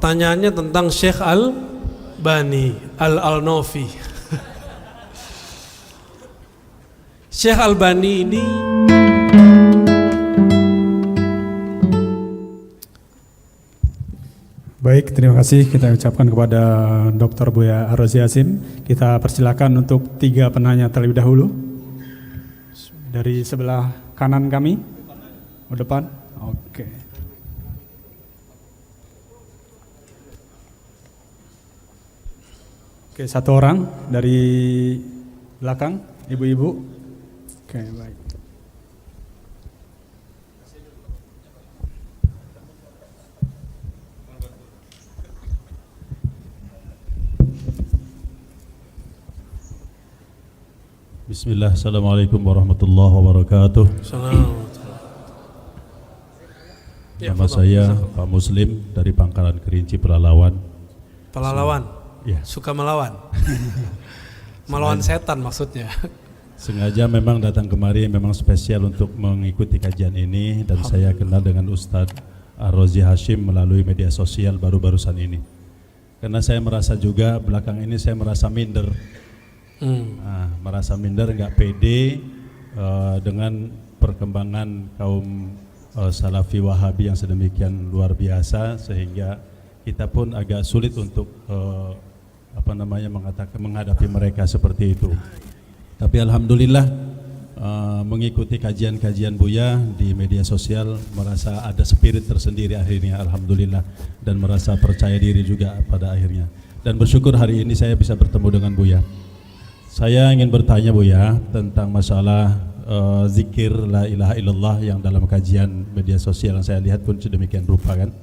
Pertanyaannya tentang Syekh Al-Bani Al-Alnofi. Syekh Al-Bani ini baik, terima kasih kita ucapkan kepada Dr. Buya Ar-Razi Hasim. Kita persilakan untuk 3 penanya terlebih dahulu. Dari sebelah kanan kami, depan. Oke. Oke, 1 orang dari belakang, ibu-ibu. Oke, baik. Bismillah, Assalamualaikum warahmatullahi wabarakatuh. Nama saya Pak Muslim dari Pangkalan Kerinci, Pelalawan. Pelalawan? Ya. Suka melawan? Melawan setan maksudnya. Sengaja memang datang kemari memang spesial untuk mengikuti kajian ini. Dan saya kenal dengan Ustadz Ar-Razi Hashim melalui media sosial baru-barusan ini. Karena saya merasa juga belakang ini saya merasa minder. Merasa minder, nggak pede dengan perkembangan kaum Salafi Wahabi yang sedemikian luar biasa, sehingga kita pun agak sulit untuk menghadapi mereka seperti itu. Tapi alhamdulillah mengikuti kajian-kajian Buya di media sosial, merasa ada spirit tersendiri akhirnya, alhamdulillah, dan merasa percaya diri juga pada akhirnya. Dan bersyukur hari ini saya bisa bertemu dengan Buya. Saya ingin bertanya Buya tentang masalah zikir la ilaha illallah yang dalam kajian media sosial yang saya lihat pun sedemikian rupa kan,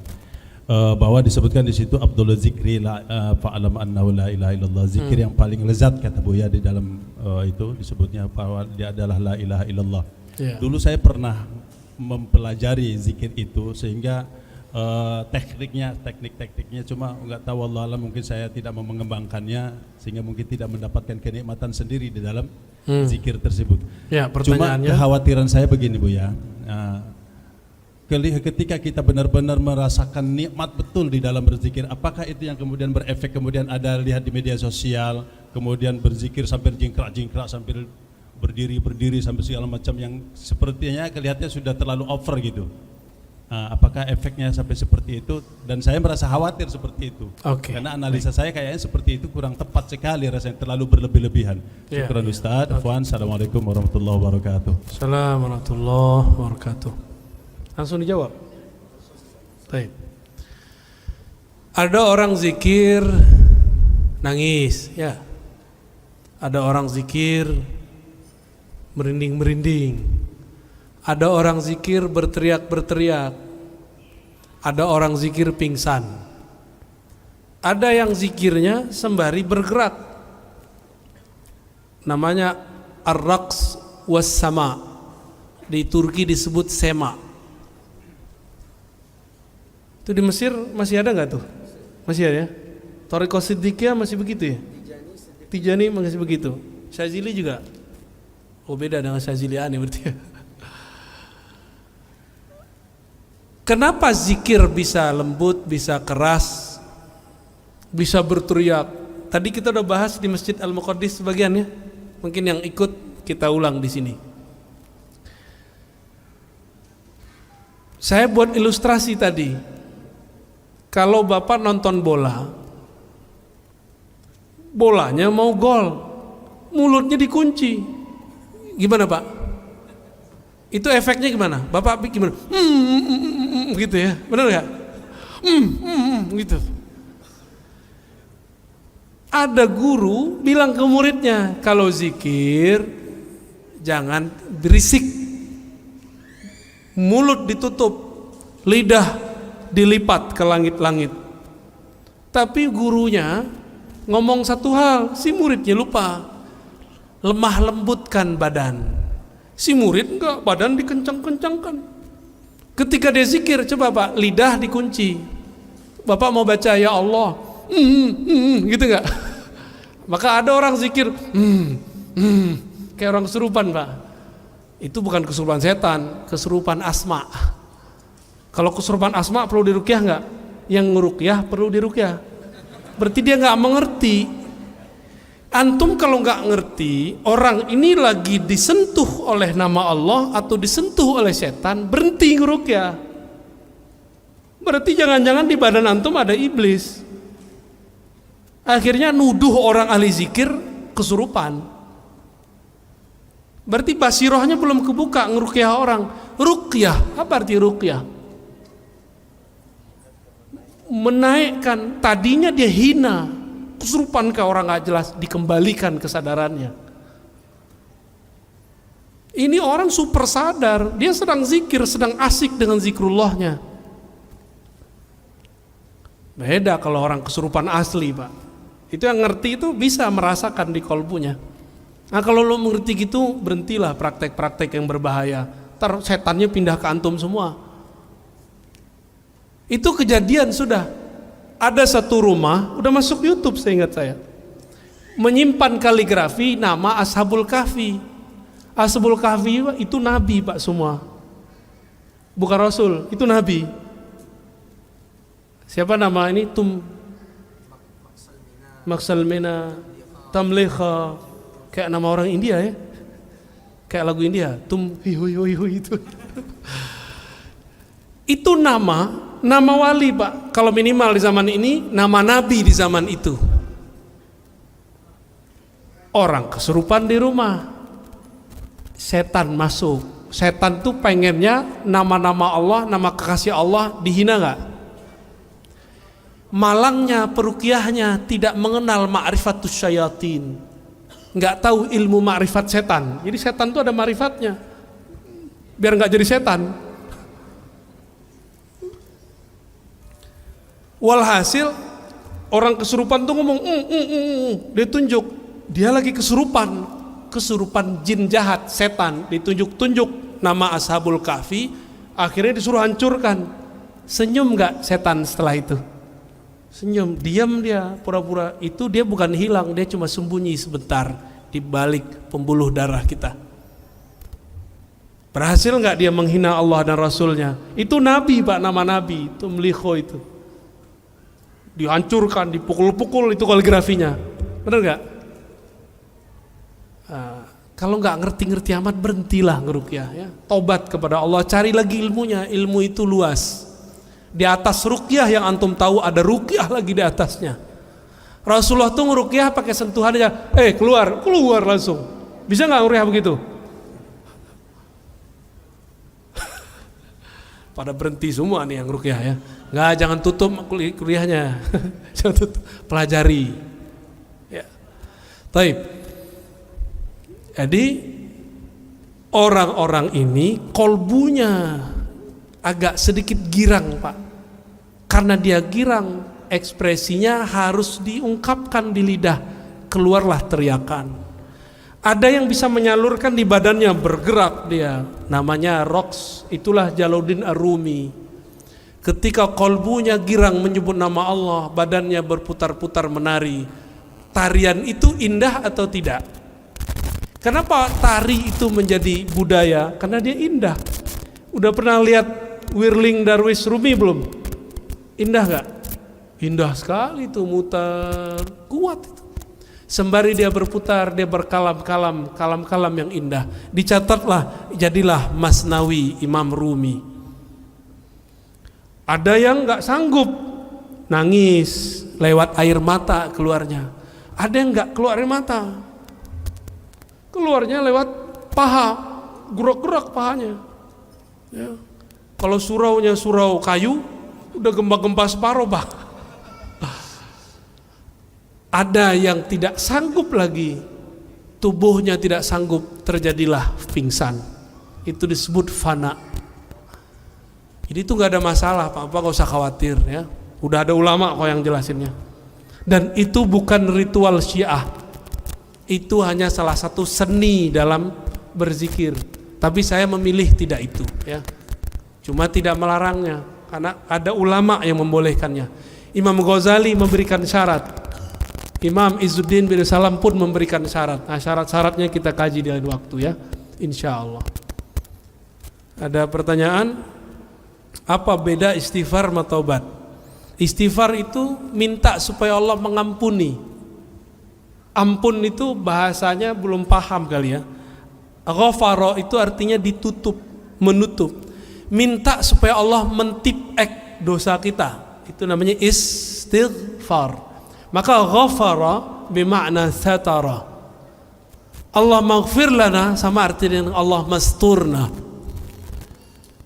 bahwa disebutkan di situ Abdul Zikri fa'alam annahu la ilaha illallah, zikir yang paling lezat kata Buya di dalam itu disebutnya bahwa dia adalah la ilaha illallah. Dulu saya pernah mempelajari zikir itu sehingga teknik-tekniknya cuma enggak tahu, Allah alam, mungkin saya tidak mau mengembangkannya sehingga mungkin tidak mendapatkan kenikmatan sendiri di dalam zikir tersebut. Cuma kekhawatiran saya begini Buya, ketika kita benar-benar merasakan nikmat betul di dalam berzikir, apakah itu yang kemudian berefek, kemudian ada lihat di media sosial, kemudian berzikir sambil jingkrak-jingkrak, sambil berdiri sampai segala macam yang sepertinya kelihatannya sudah terlalu over gitu. Apakah efeknya sampai seperti itu? Dan saya merasa khawatir seperti itu. Karena analisa saya kayaknya seperti itu kurang tepat sekali, rasanya terlalu berlebih-lebihan. Syukran Ustaz. Assalamualaikum warahmatullahi wabarakatuh. Assalamualaikum warahmatullahi wabarakatuh. Langsung dijawab. Baik. Ada orang zikir nangis, ya. Ada orang zikir merinding-merinding. Ada orang zikir berteriak-berteriak. Ada orang zikir pingsan. Ada yang zikirnya sembari bergerak. Namanya ar-raqs was-sama. Di Turki disebut sema. Itu di Mesir masih ada nggak tuh? Masih ada ya? Thariqah Siddiqiyah masih begitu ya? Tijani masih begitu. Syazili juga? Oh, beda dengan Syazili aneh berarti ya. Kenapa zikir bisa lembut, bisa keras, bisa berteriak? Tadi kita udah bahas di Masjid Al-Muqaddis sebagian ya. Mungkin yang ikut kita ulang di sini. Saya buat ilustrasi tadi. Kalau Bapak nonton bola, bolanya mau gol, mulutnya dikunci. Gimana Pak? Itu efeknya gimana? Bapak gimana? Gitu ya, benar nggak? Gitu. Ada guru bilang ke muridnya, kalau zikir jangan berisik, mulut ditutup, lidah dilipat ke langit-langit. Tapi gurunya ngomong satu hal, si muridnya lupa, lemah lembutkan badan. Si murid enggak, badan dikencang-kencangkan. Ketika dia zikir, coba Pak, lidah dikunci. Bapak mau baca ya Allah, gitu enggak? Maka ada orang zikir, kayak orang kesurupan Pak. Itu bukan kesurupan setan, kesurupan asma. Kalau kesurupan asma perlu diruqyah enggak? Yang ngeruqyah perlu diruqyah. Berarti dia nggak mengerti. Antum kalau nggak ngerti, orang ini lagi disentuh oleh nama Allah atau disentuh oleh setan, berhenti ngeruqyah. Berarti jangan-jangan di badan antum ada iblis. Akhirnya nuduh orang ahli zikir kesurupan. Berarti basirohnya belum kebuka ngeruqyah orang. Ruqyah, apa arti ruqyah? Menaikkan, tadinya dia hina, kesurupan ke orang gak jelas, dikembalikan kesadarannya. Ini orang super sadar, dia sedang zikir, sedang asik dengan zikrullahnya. Beda kalau orang kesurupan asli, Pak. Itu yang ngerti itu bisa merasakan di kolbunya. Nah kalau lo mengerti gitu, berhentilah praktek-praktek yang berbahaya. Ntar setannya pindah ke antum semua. Itu kejadian sudah. Ada satu rumah, udah masuk YouTube seingat saya, menyimpan kaligrafi nama Ashabul Kahfi. Ashabul Kahfi itu nabi, Pak, semua. Bukan rasul, itu nabi. Siapa nama ini? Maksalmina, Tamlikha, kayak nama orang India ya. Kayak lagu India, hi itu. Itu nama wali, Pak. Kalau minimal di zaman ini, nama nabi di zaman itu. Orang kesurupan di rumah, setan masuk. Setan tuh pengennya nama-nama Allah, nama kekasih Allah dihina gak? Malangnya peruqyahnya tidak mengenal ma'rifatus syayatin, nggak tahu ilmu ma'rifat setan. Jadi setan tuh ada ma'rifatnya, biar nggak jadi setan. Walhasil orang kesurupan tuh ngomong ditunjuk, dia lagi kesurupan jin jahat, setan, ditunjuk-tunjuk nama Ashabul Kahfi, akhirnya disuruh hancurkan. Senyum nggak setan setelah itu? Senyum, diam dia, pura-pura. Itu dia bukan hilang, dia cuma sembunyi sebentar di balik pembuluh darah kita. Berhasil nggak dia menghina Allah dan Rasulnya? Itu nabi, Pak, nama nabi, itu Mlikho itu. Dihancurkan, dipukul-pukul itu kaligrafinya. Benar nggak? Kalau nggak ngerti-ngerti amat, berhentilah ngeruqyah ya. Tobat kepada Allah, cari lagi ilmunya. Ilmu itu luas. Di atas ruqyah yang antum tahu ada ruqyah lagi di atasnya. Rasulullah tuh ngeruqyah pakai sentuhan aja. Keluar langsung. Bisa nggak ngeruqyah begitu? Pada berhenti semua nih yang ruqyah ya. Nggak, jangan tutup kuliahnya. Jangan tutup, pelajari. Ya. Taib. Jadi orang-orang ini kolbunya agak sedikit girang, Pak. Karena dia girang, ekspresinya harus diungkapkan di lidah, keluarlah teriakan. Ada yang bisa menyalurkan di badannya, bergerak dia, namanya roks. Itulah Jalaluddin Ar-Rumi. Ketika kolbunya girang menyebut nama Allah, badannya berputar-putar menari. Tarian itu indah atau tidak? Kenapa tari itu menjadi budaya? Karena dia indah. Udah pernah lihat Whirling Darwish Rumi belum? Indah gak? Indah sekali itu, muter, kuat itu. Sembari dia berputar, dia berkalam-kalam, kalam-kalam yang indah. Dicatatlah, jadilah Masnawi Imam Rumi. Ada yang gak sanggup, nangis, lewat air mata keluarnya. Ada yang gak keluar air mata, keluarnya lewat paha, gerak-gerak pahanya ya. Kalau suraunya surau kayu, udah gempa-gempa separuh, Pak. Ada yang tidak sanggup lagi, tubuhnya tidak sanggup, terjadilah pingsan. Itu disebut fana. Jadi itu gak ada masalah, Pak, gak usah khawatir ya. Udah ada ulama kok yang jelasinnya. Dan itu bukan ritual Syiah. Itu hanya salah satu seni dalam berzikir. Tapi saya memilih tidak itu ya. Cuma tidak melarangnya, karena ada ulama yang membolehkannya. Imam Ghazali memberikan syarat, Imam Izzuddin bin Salam pun memberikan syarat. Nah, syarat-syaratnya kita kaji di lain waktu ya, insya Allah. Ada pertanyaan? Apa beda istighfar sama taubat? Istighfar itu minta supaya Allah mengampuni. Ampun itu bahasanya belum paham kali ya. Ghafara itu artinya ditutup, menutup. Minta supaya Allah mentipek dosa kita. Itu namanya istighfar. Maka ghafara bermakna satara. Allah maghfir lana sama arti dengan Allah masturna.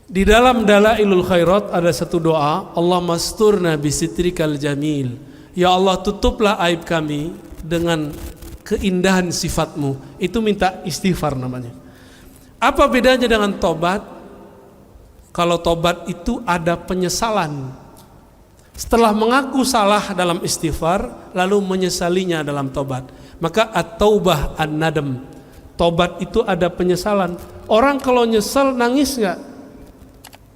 Di dalam Dalailul Khairat ada satu doa, Allah masturna bisitrikal jamil. Ya Allah, tutuplah aib kami dengan keindahan sifatmu. Itu minta istighfar namanya. Apa bedanya dengan tobat? Kalau tobat itu ada penyesalan. Setelah mengaku salah dalam istighfar, lalu menyesalinya dalam tobat. Maka at-taubah an-nadam. Tobat itu ada penyesalan. Orang kalau nyesel nangis nggak?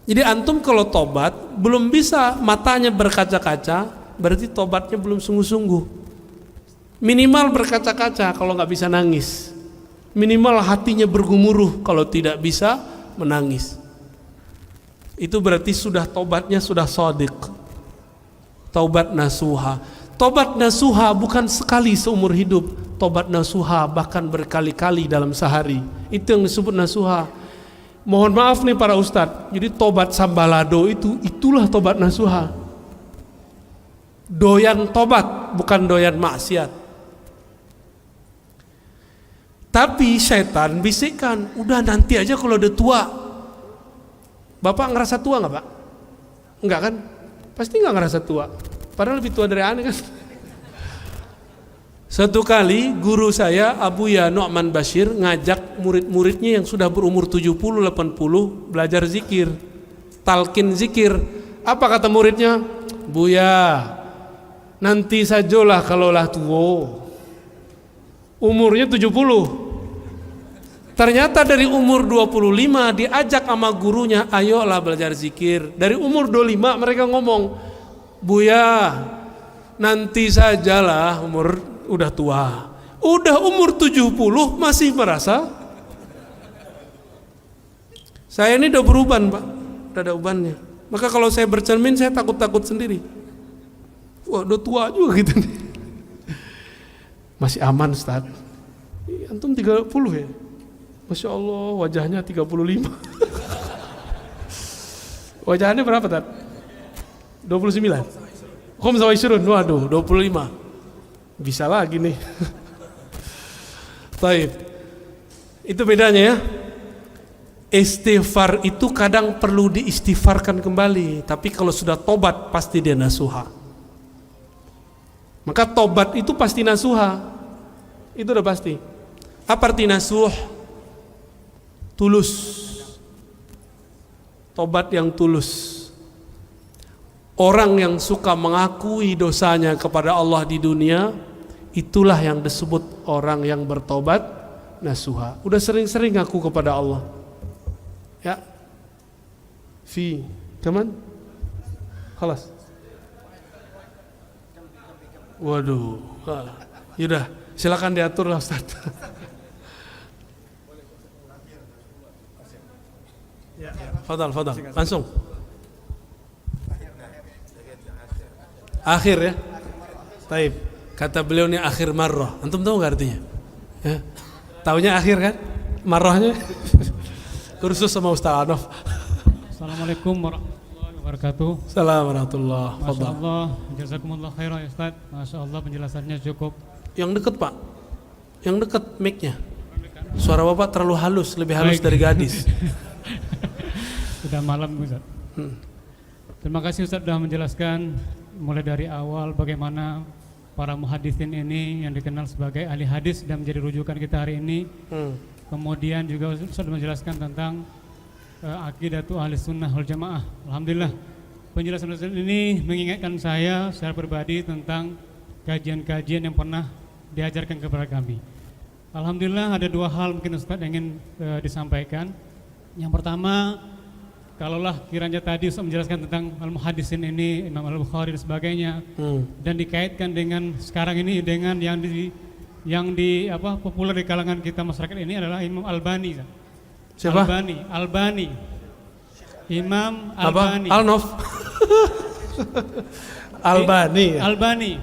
Jadi antum kalau tobat belum bisa matanya berkaca-kaca, berarti tobatnya belum sungguh-sungguh. Minimal berkaca-kaca kalau nggak bisa nangis. Minimal hatinya bergumuruh kalau tidak bisa menangis. Itu berarti sudah tobatnya sudah shadiq. Taubat nasuha. Tobat nasuha bukan sekali seumur hidup. Tobat nasuha bahkan berkali-kali dalam sehari. Itu yang disebut nasuha. Mohon maaf nih para ustadz. Jadi tobat sambalado itulah tobat nasuha. Doyan tobat, bukan doyan maksiat. Tapi syaitan bisikkan, udah nanti aja kalau udah tua. Bapak ngerasa tua nggak pak? Enggak kan? Pasti nggak ngerasa tua. Padahal lebih tua dari aneh kan. Satu kali guru saya Abu Ya Nu'man Bashir ngajak murid-muridnya yang sudah berumur 70-80 belajar zikir, talqin zikir. Apa kata muridnya? Buya, nanti sajalah kalaulah tua. Umurnya 70. Ternyata dari umur 25 diajak sama gurunya, ayolah belajar zikir. Dari umur 25 mereka ngomong, Buya, nanti sajalah umur udah tua. Udah umur 70 masih merasa. Saya ini udah beruban pak, udah ada ubannya. Maka kalau saya bercermin saya takut-takut sendiri. Wah udah tua juga gitu nih. Masih aman Ustaz. Antum 30 ya? Masya Allah wajahnya 35. Wajahnya berapa Tad? 29. Khomsa wa isyrun, waduh 25. Bisa lagi nih. Taib. Itu bedanya ya. Istighfar itu kadang perlu diistighfarkan kembali, tapi kalau sudah tobat pasti dia nasuha. Maka tobat itu pasti nasuha. Itu udah pasti. Apa arti nasuh? Tulus. Tobat yang tulus. Orang yang suka mengakui dosanya kepada Allah di dunia, itulah yang disebut orang yang bertobat nasuha. Udah sering-sering ngaku kepada Allah. Ya. Fi, kaman? Khalas. Waduh. Yaudah, silakan diatur lah Ustaz. Ya, fadal. Langsung. Akhir ya. Taib. Kata beliau ini akhir marrah. Antum tahu enggak artinya? Ya. Taunya akhir kan? Marrahnya. Kursus sama Ustaz Anof. Assalamualaikum warahmatullahi wabarakatuh. Assalamualaikum warahmatullahi wabarakatuh. Masya Allah, jazakumullah khairan ya Ustaz. Masya Allah penjelasannya cukup. Yang deket Pak. Yang deket mic-nya. Suara Bapak terlalu halus, lebih halus dari gadis. Sudah malam Ustaz. Terima kasih Ustaz sudah menjelaskan mulai dari awal bagaimana para muhaditsin ini yang dikenal sebagai ahli hadis dan menjadi rujukan kita hari ini. Kemudian juga Ustaz menjelaskan tentang aqidatu ahli sunnah wal jamaah. Alhamdulillah penjelasan Ustaz ini mengingatkan saya secara pribadi tentang kajian-kajian yang pernah diajarkan kepada kami. Alhamdulillah ada dua hal mungkin Ustaz ingin disampaikan. Yang pertama, kalaulah kiranya tadi Ustaz menjelaskan tentang al-muhaddisin ini, Imam Al-Bukhari dan sebagainya, dan dikaitkan dengan sekarang ini dengan yang populer di kalangan kita masyarakat ini adalah Imam Albani. Siapa? Albani. Imam Albani. Alnof. Albani.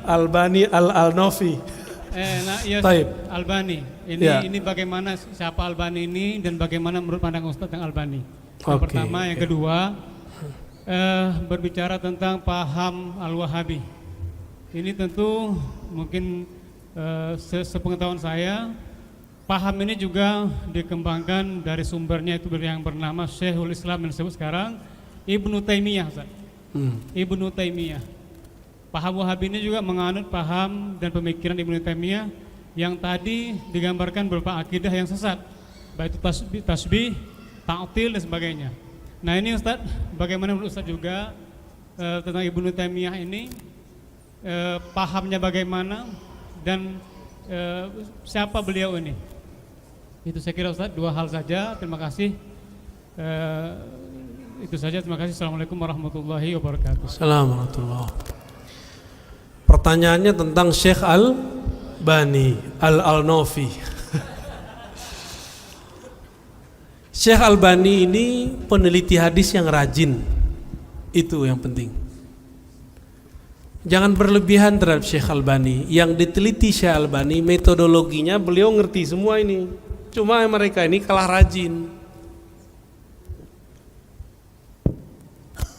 Albani. Al-Nofi. Nah, iya, Taib. Albani. Ini bagaimana siapa Albani ini dan bagaimana menurut pandangan Ustaz tentang Albani? Yang pertama, yang kedua, berbicara tentang paham Al-Wahabi. Ini tentu mungkin sepengetahuan saya, paham ini juga dikembangkan dari sumbernya itu yang bernama Syekhul Islam yang disebut sekarang Ibnu Taimiyah. Ibnu Taimiyah. Paham Wahabi ini juga menganut paham dan pemikiran Ibnu Taimiyah yang tadi digambarkan berupa akidah yang sesat, baik itu tasbih, ta'til dan sebagainya. Nah ini Ustaz, bagaimana menurut Ustaz juga tentang Ibnu Taimiyah ini, pahamnya bagaimana dan siapa beliau ini? Itu saya kira Ustaz, dua hal saja. Terima kasih. Itu saja, terima kasih. Assalamualaikum warahmatullahi wabarakatuh. Assalamualaikum. Pertanyaannya tentang Syekh Albani Al-Nofi. Syekh Albani ini peneliti hadis yang rajin. Itu yang penting. Jangan berlebihan terhadap Syekh Albani. Yang diteliti Syekh Albani, metodologinya beliau ngerti semua ini. Cuma mereka ini kalah rajin.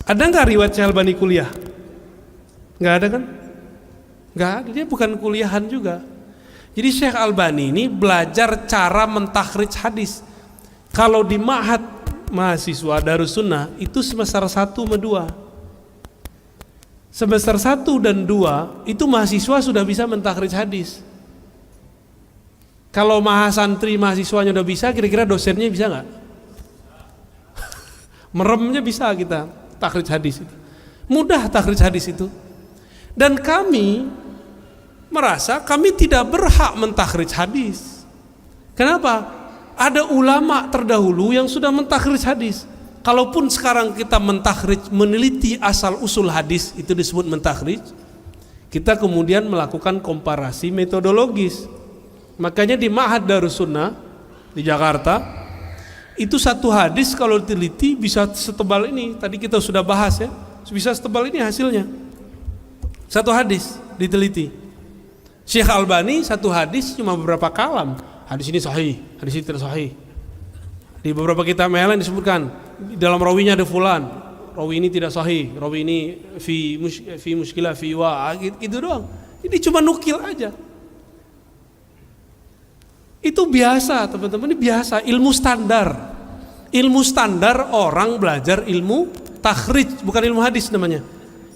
Ada nggak riwayat Syekh Albani kuliah? Nggak ada kan? Nggak ada, dia bukan kuliahan juga. Jadi Syekh Albani ini belajar cara mentakhrij hadis. Kalau di ma'had mahasiswa Darussunnah itu semester 1 sama 2. Semester 1 dan 2 itu mahasiswa sudah bisa mentakhrij hadis. Kalau mahasantri mahasiswanya udah bisa, kira-kira dosennya bisa nggak? Meremnya bisa kita takhrij hadis itu. Mudah takhrij hadis itu. Dan kami merasa kami tidak berhak mentakhrij hadis. Kenapa? Ada ulama terdahulu yang sudah mentakhrij hadis. Kalaupun sekarang kita mentakhrij, meneliti asal usul hadis, itu disebut mentakhrij. Kita kemudian melakukan komparasi metodologis. Makanya di Ma'had Darussunnah di Jakarta, itu satu hadis kalau diteliti bisa setebal ini. Tadi kita sudah bahas ya, bisa setebal ini hasilnya. Satu hadis diteliti. Syekh Albani satu hadis cuma beberapa kalam. Hadis ini sahih, hadis ini tidak sahih. Di beberapa kitab yang lain disebutkan dalam rawinya ada fulan, rawi ini tidak sahih, rawi ini fi muskilah fi wa, gitu doang. Ini cuma nukil aja. Itu biasa teman-teman, ini biasa, ilmu standar. Ilmu standar orang belajar ilmu takhrij, bukan ilmu hadis namanya.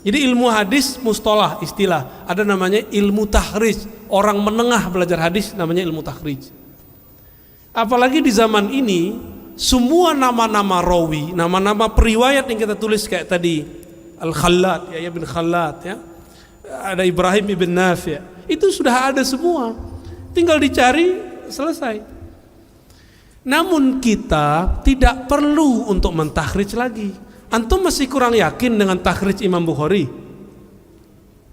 Jadi ilmu hadis mustalah, istilah. Ada namanya ilmu takhrij. Orang menengah belajar hadis namanya ilmu takhrij. Apalagi di zaman ini, semua nama-nama rawi, nama-nama periwayat yang kita tulis kayak tadi, Al-Khallat, Yahya bin Khallat, ya. Ada Ibrahim ibn Nafi'. Itu sudah ada semua. Tinggal dicari, selesai. Namun kita tidak perlu untuk mentakhrij lagi. Antum masih kurang yakin dengan takhrij Imam Bukhari?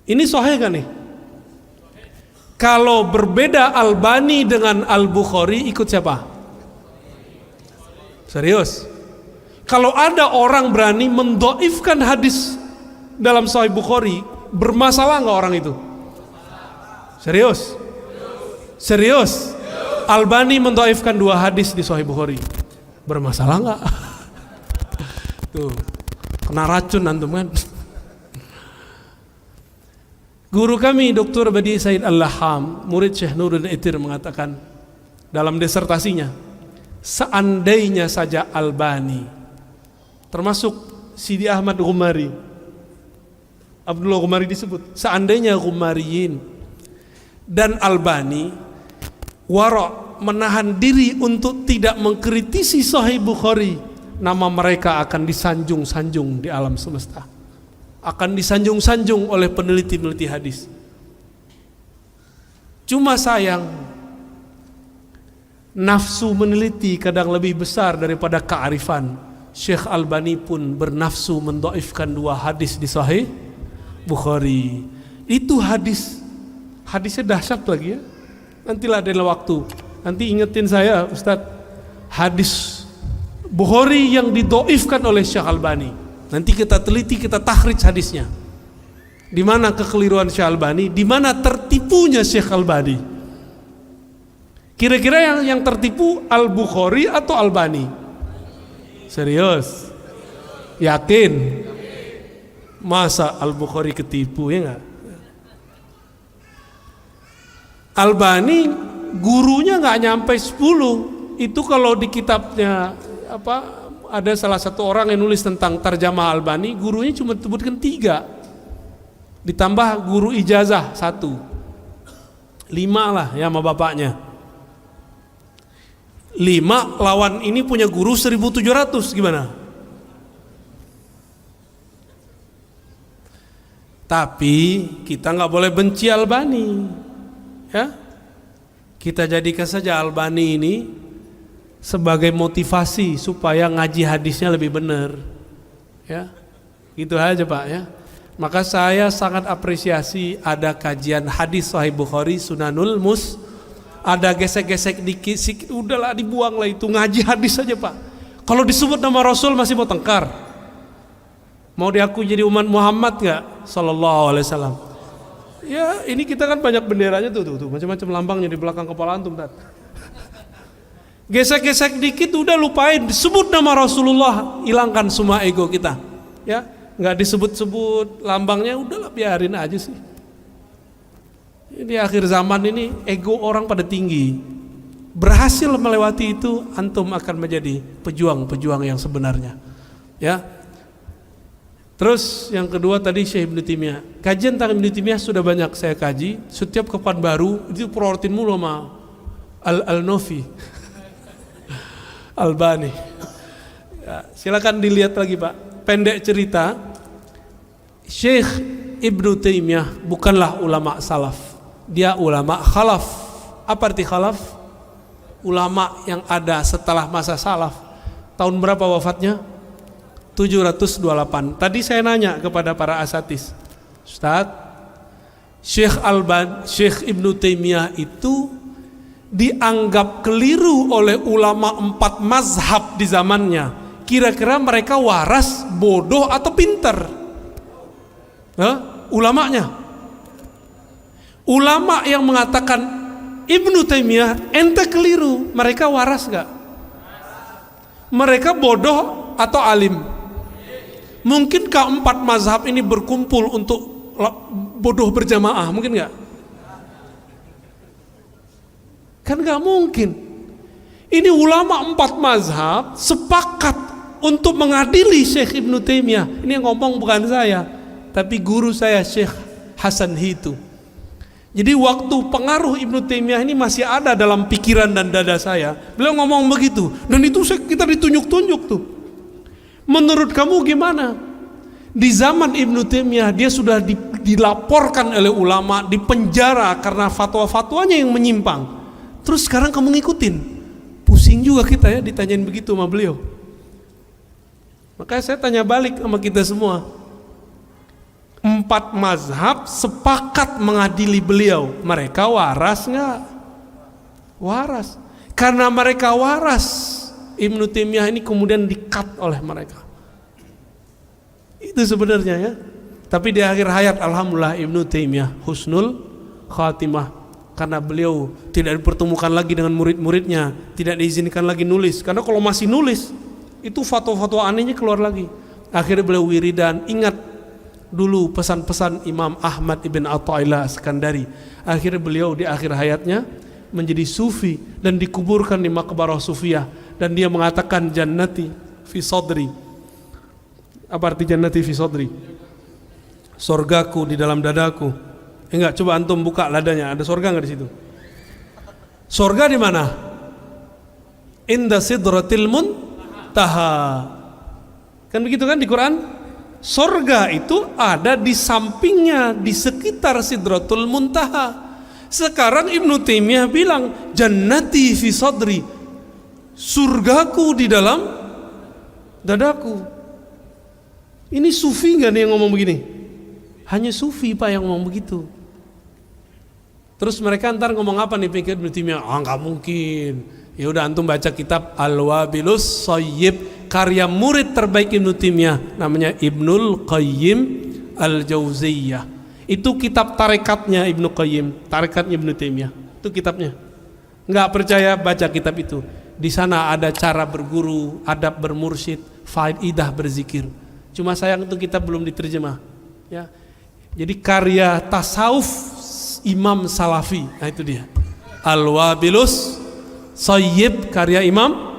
Ini sahih kan nih? Kalau berbeda Albani dengan Al-Bukhari, ikut siapa? Serius? Kalau ada orang berani mendoifkan hadis dalam Sahih Bukhari, bermasalah nggak orang itu? Serius? Serius? Albani mendoifkan 2 hadis di Sahih Bukhari, bermasalah nggak? Tuh, kena racun antum kan. Guru kami Dr. Badi Said Al-Laham, murid Syekh Nuruddin Itir, mengatakan dalam disertasinya, seandainya saja Albani, termasuk Sidi Ahmad Ghumari, Abdullah Ghumari disebut, seandainya Ghumariyin dan Albani wara' menahan diri untuk tidak mengkritisi Sahih Bukhari, nama mereka akan disanjung-sanjung di alam semesta, akan disanjung-sanjung oleh peneliti-peneliti hadis. Cuma sayang, nafsu meneliti kadang lebih besar daripada kearifan. Syekh Albani pun bernafsu mendoifkan 2 hadis di Sahih Bukhari. Itu hadisnya dahsyat lagi ya. Nantilah ada waktu, nanti ingetin saya Ustadz, hadis Bukhari yang didoifkan oleh Syekh Albani. Nanti kita teliti, kita takhrij hadisnya. Di mana kekeliruan Syekh Albani? Di mana tertipunya Syekh Albani? Kira-kira yang tertipu Al-Bukhari atau Albani? Serius? Yakin? Masa Al-Bukhari ketipu, ya enggak? Albani gurunya nggak nyampe 10. Itu kalau di kitabnya ada salah satu orang yang nulis tentang tarjamah Albani, gurunya cuma sebutkan 3. Ditambah guru ijazah 1. 5 lah ya sama bapaknya. 5 lawan ini punya guru 1.700, gimana? Tapi kita nggak boleh benci Albani, ya. Kita jadikan saja Albani ini sebagai motivasi supaya ngaji hadisnya lebih benar, ya. Gitu aja Pak, ya. Maka saya sangat apresiasi ada kajian hadis Sahih Bukhari Sunanul Mus. Ada gesek-gesek dikit, udahlah dibuang lah itu, ngaji hadis saja Pak. Kalau disebut nama Rasul masih mau tengkar. Mau diaku jadi umat Muhammad nggak? Sallallahu alaihi wasallam. Ya ini kita kan banyak benderanya tuh macam-macam lambangnya di belakang kepala antum Tat. Gesek-gesek dikit udah lupain, disebut nama Rasulullah, hilangkan semua ego kita, ya. Nggak disebut-sebut lambangnya, udahlah biarin aja sih. Di akhir zaman ini ego orang pada tinggi. Berhasil melewati itu, antum akan menjadi pejuang-pejuang yang sebenarnya, ya. Terus yang kedua tadi Syekh Ibnu Taimiyah. Kajian tentang Ibnu Taimiyah sudah banyak saya kaji. Setiap kapan baru itu prioritin mulu sama Al-Nofi Albani. Ya, silakan dilihat lagi Pak. Pendek cerita, Syekh Ibnu Taimiyah bukanlah ulama salaf, dia ulama khalaf. Apa arti khalaf? Ulama yang ada setelah masa salaf. Tahun berapa wafatnya? 728. Tadi saya nanya kepada para asatis, Ustaz, Syekh Ibnu Taimiyah itu dianggap keliru oleh ulama 4 mazhab di zamannya. Kira-kira mereka waras, bodoh atau pintar? Ulamanya. Ulama yang mengatakan Ibnu Taimiyah ente keliru, mereka waras gak? Mereka bodoh atau alim? Mungkinkah 4 mazhab ini berkumpul untuk bodoh berjamaah? Mungkin gak? Kan gak mungkin. Ini ulama 4 mazhab sepakat untuk mengadili Syekh Ibnu Taimiyah. Ini yang ngomong bukan saya, tapi guru saya Syekh Hasan Hitu. Jadi waktu pengaruh Ibnu Taimiyah ini masih ada dalam pikiran dan dada saya, beliau ngomong begitu, dan itu kita ditunjuk-tunjuk tuh. Menurut kamu gimana? Di zaman Ibnu Taimiyah dia sudah dilaporkan oleh ulama, dipenjara karena fatwa-fatwanya yang menyimpang. Terus sekarang kamu ngikutin? Pusing juga kita ya ditanyain begitu sama beliau. Makanya saya tanya balik sama kita semua. 4 mazhab sepakat mengadili beliau. Mereka waras nggak? Waras. Karena mereka waras, Ibnu Taimiyah ini kemudian di-cut oleh mereka. Itu sebenarnya ya. Tapi di akhir hayat alhamdulillah Ibnu Taimiyah husnul khatimah. Karena beliau tidak dipertemukan lagi dengan murid-muridnya, tidak diizinkan lagi nulis. Karena kalau masih nulis, itu fatwa-fatwa anehnya keluar lagi. Akhirnya beliau wiridan. Ingat dulu pesan-pesan Imam Ahmad ibn Athaillah Skandari. Akhirnya beliau di akhir hayatnya menjadi sufi dan dikuburkan di maqbarah sufiyah. Dan dia mengatakan jannati fi sadri. Apa arti jannati fi sadri? Sorgaku di dalam dadaku. Enggak, coba antum buka ladanya. Ada sorga enggak di situ? Sorga di mana? Inda sidratil muntaha. Kan begitu kan di Quran? Sorga itu ada di sampingnya, di sekitar sidratul muntaha. Sekarang Ibnu Taimiyah bilang jannati fi sadri, surgaku di dalam dadaku. Ini sufi nggak nih yang ngomong begini? Hanya sufi Pak yang ngomong begitu. Terus mereka ntar ngomong apa nih pikir Ibnu Taimiyah? Nggak mungkin. Ya udah antum baca kitab Al-Wabilus Shayyib karya murid terbaik Ibnu Taimiyah namanya Ibnul Qayyim Al-Jauziyah. Itu kitab tarekatnya Ibnu Qayyim, tarekatnya Ibnu Taimiyah. Itu kitabnya. Nggak percaya, baca kitab itu. Di sana ada cara berguru, adab bermursyid, faidah berzikir. Cuma sayang itu kitab belum diterjemah. Ya. Jadi karya tasawuf Imam Salafi, nah itu dia. Al-Wabilus Sayyib karya Imam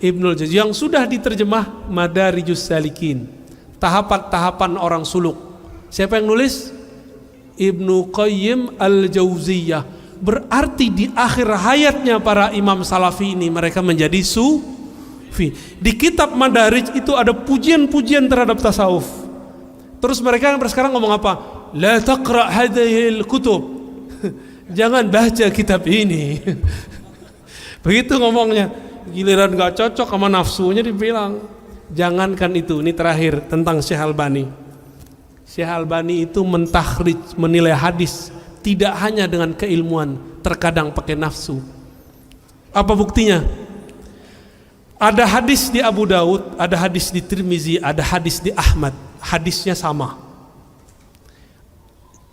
Ibnul Jauzi yang sudah diterjemah Madarijus Salikin. Tahapan-tahapan orang suluk. Siapa yang nulis? Ibnu Qayyim Al-Jauziyah. Berarti di akhir hayatnya para imam salafi ini mereka menjadi sufi. Di kitab Madarij itu ada pujian-pujian terhadap tasawuf. Terus mereka sekarang ngomong apa? La taqra hadhil kutub. Jangan baca kitab ini. Begitu ngomongnya. Giliran gak cocok sama nafsunya dibilang. Jangankan itu, ini terakhir tentang Syekh Albani. Syekh Albani itu mentakhrij, menilai hadis tidak hanya dengan keilmuan, terkadang pakai nafsu. Apa buktinya? Ada hadis di Abu Daud, ada hadis di Tirmizi, ada hadis di Ahmad. Hadisnya sama.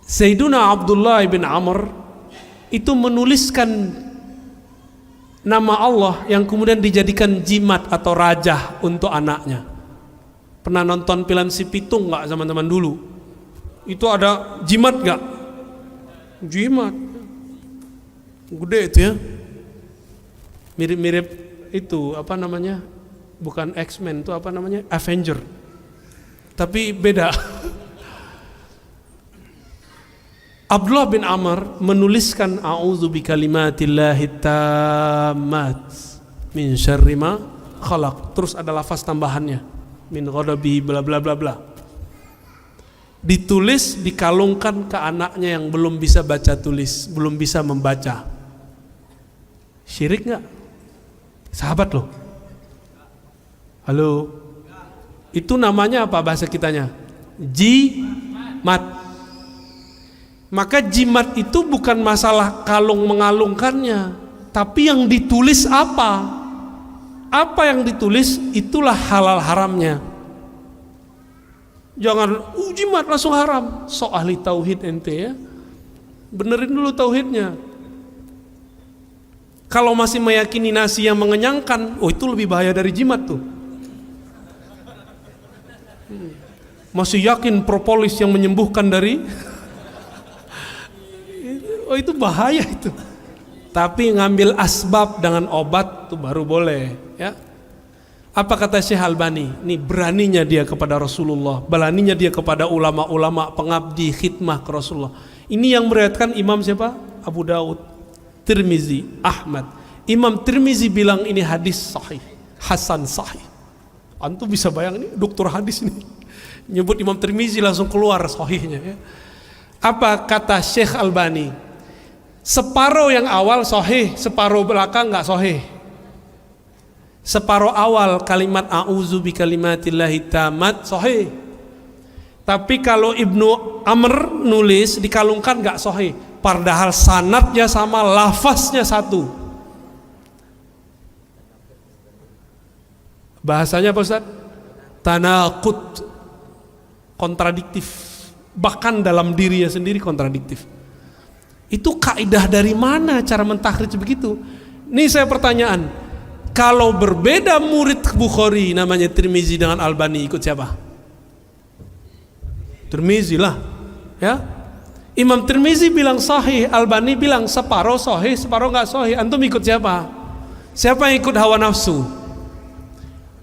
Sayyiduna Abdullah bin Amr itu menuliskan nama Allah yang kemudian dijadikan jimat atau rajah untuk anaknya. Pernah nonton film Si Pitung nggak teman-teman dulu? Itu ada jimat nggak? Jimat gede itu ya, mirip-mirip itu apa namanya, bukan X-Men, itu apa namanya, Avenger, tapi beda. Abdullah bin Amr menuliskan a'udzu bikalimatillahi tammat min syarri ma khalaq, terus ada lafaz tambahannya min ghadabihi bla bla bla bla. Ditulis, dikalungkan ke anaknya yang belum bisa baca tulis, belum bisa membaca. Syirik nggak? Sahabat loh. Halo. Itu namanya apa bahasa kitanya? Jimat. Maka jimat itu bukan masalah kalung mengalungkannya, tapi yang ditulis apa? Apa yang ditulis itulah halal haramnya. Jangan jimat langsung haram. So ahli tauhid ente ya. Benerin dulu tauhidnya. Kalau masih meyakini nasi yang mengenyangkan, oh itu lebih bahaya dari jimat tuh. Masih yakin propolis yang menyembuhkan dari oh itu bahaya itu. Tapi ngambil asbab dengan obat itu baru boleh ya. Apa kata Syekh Albani? Ini beraninya dia kepada Rasulullah, beraninya dia kepada ulama-ulama pengabdi khidmah ke Rasulullah. Ini yang meriwayatkan Imam siapa? Abu Daud, Tirmizi, Ahmad. Imam Tirmizi bilang ini hadis sahih, hasan sahih. Antum bisa bayang ini dokter hadis ini nyebut Imam Tirmizi langsung keluar sahihnya ya. Apa kata Syekh Albani? Separuh yang awal sahih, separuh belakang enggak sahih. Separuh awal kalimat a'udzu bikalimatillahi tammat sahih. Tapi kalau Ibnu Amr nulis dikalungkan enggak sahih. Padahal sanadnya sama, lafaznya satu. Bahasanya apa Ustaz? Tanaqud, kontradiktif. Bahkan dalam dirinya sendiri kontradiktif. Itu kaidah dari mana cara mentakhrij begitu? Nih saya pertanyaan. Kalau berbeda murid Bukhari namanya Tirmizi dengan Albani, ikut siapa? Tirmizi lah ya. Imam Tirmizi bilang sahih, Albani bilang separuh sahih, separuh enggak sahih. Antum ikut siapa? Siapa yang ikut hawa nafsu?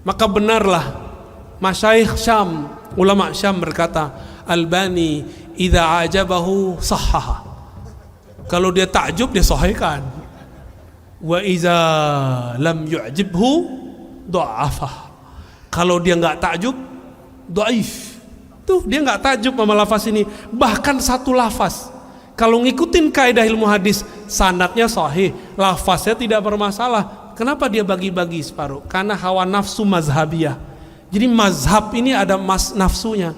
Maka benarlah masyayikh Syam, ulama Syam berkata, Albani idza ajabahu sahhaha. Kalau dia takjub dia sahihkan. Wa iza lam yu'jibhu dha'afah. Kalau dia enggak takjub, dhaif. Tuh dia enggak takjub sama lafaz ini. Bahkan satu lafaz. Kalau ngikutin kaidah ilmu hadis, sanadnya sahih, lafaznya tidak bermasalah. Kenapa dia bagi-bagi separuh? Karena hawa nafsu mazhabiyah. Jadi mazhab ini ada nafsunya.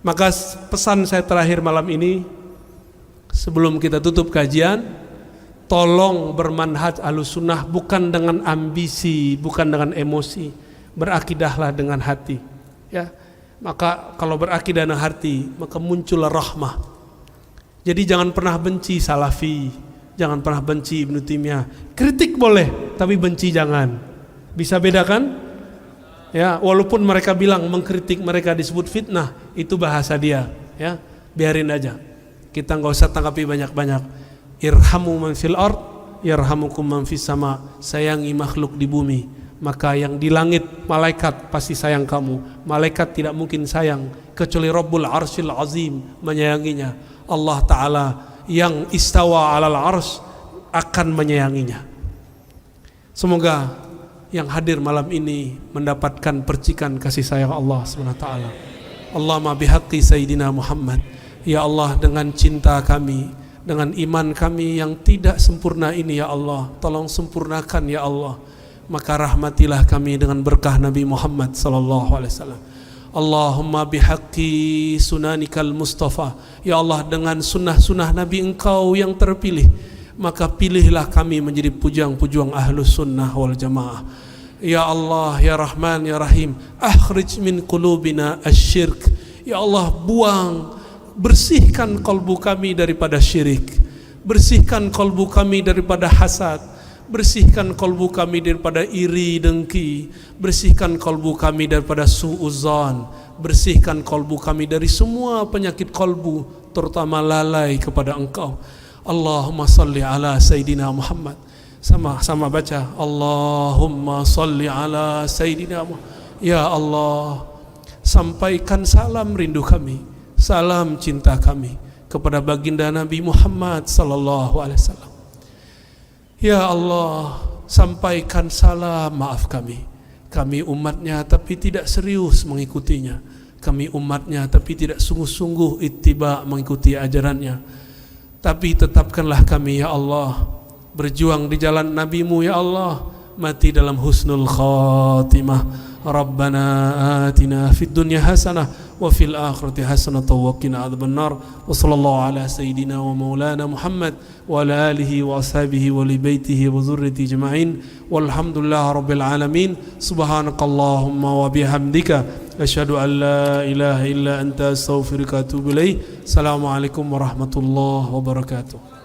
Maka pesan saya terakhir malam ini, sebelum kita tutup kajian, tolong bermanhaj Ahlussunnah bukan dengan ambisi, bukan dengan emosi. Berakidahlah dengan hati. Ya, Maka kalau berakidah dan hati, maka muncullah rahmah. Jadi jangan pernah benci Salafi, jangan pernah benci Ibnu Taimiyah. Kritik boleh, tapi benci jangan. Bisa bedakan? Ya, walaupun mereka bilang mengkritik mereka disebut fitnah, itu bahasa dia. Ya, biarin aja. Kita nggak usah tanggapi banyak-banyak. Irhamu man fil ard, yarhamukum man fis sama. Sayangi makhluk di bumi, maka yang di langit malaikat pasti sayang kamu. Malaikat tidak mungkin sayang kecuali Rabbul Arsyil Azim menyayanginya. Allah Ta'ala yang istawa alal ars akan menyayanginya. Semoga yang hadir malam ini mendapatkan percikan kasih sayang Allah SWT. Allahumma bihaqqi Sayyidina Muhammad. Ya Allah, dengan cinta kami, dengan iman kami yang tidak sempurna ini ya Allah, tolong sempurnakan ya Allah. Maka rahmatilah kami dengan berkah Nabi Muhammad sallallahu alaihi wasallam. Allahumma bihaqqi sunanikal Mustafa. Ya Allah, dengan sunnah-sunnah Nabi Engkau yang terpilih, maka pilihlah kami menjadi pujang-pujang ahlus sunnah wal jamaah. Ya Allah, ya Rahman, ya Rahim, akhrij min qulubina asyirk. Ya Allah, bersihkan kalbu kami daripada syirik, bersihkan kalbu kami daripada hasad, bersihkan kalbu kami daripada iri dengki, bersihkan kalbu kami daripada su'uzan, bersihkan kalbu kami dari semua penyakit kalbu, terutama lalai kepada Engkau. Allahumma salli ala Sayyidina Muhammad. Sama-sama baca, Allahumma salli ala Sayyidina Muhammad. Ya Allah, sampaikan salam rindu kami, salam cinta kami kepada baginda Nabi Muhammad sallallahu alaihi wasallam. Ya Allah, sampaikan salam maaf kami. Kami umatnya tapi tidak serius mengikutinya. Kami umatnya tapi tidak sungguh-sungguh ittiba mengikuti ajarannya. Tapi tetapkanlah kami ya Allah berjuang di jalan Nabi-Mu ya Allah, mati dalam husnul khatimah. Rabbana atina fid dunya hasanah wa fil akhirati hasanah wa qina adzabannar. Wa sallallahu ala sayyidina wa maulana Muhammad wa ala alihi wa ashabihi wa li baitihi wa dzurriyyati ajma'in. Walhamdulillahi rabbil alamin. Subhanakallahumma wa bihamdika asyhadu an la ilaha illa anta astaghfiruka wa atubu ilaik. Assalamualaikum warahmatullahi wabarakatuh.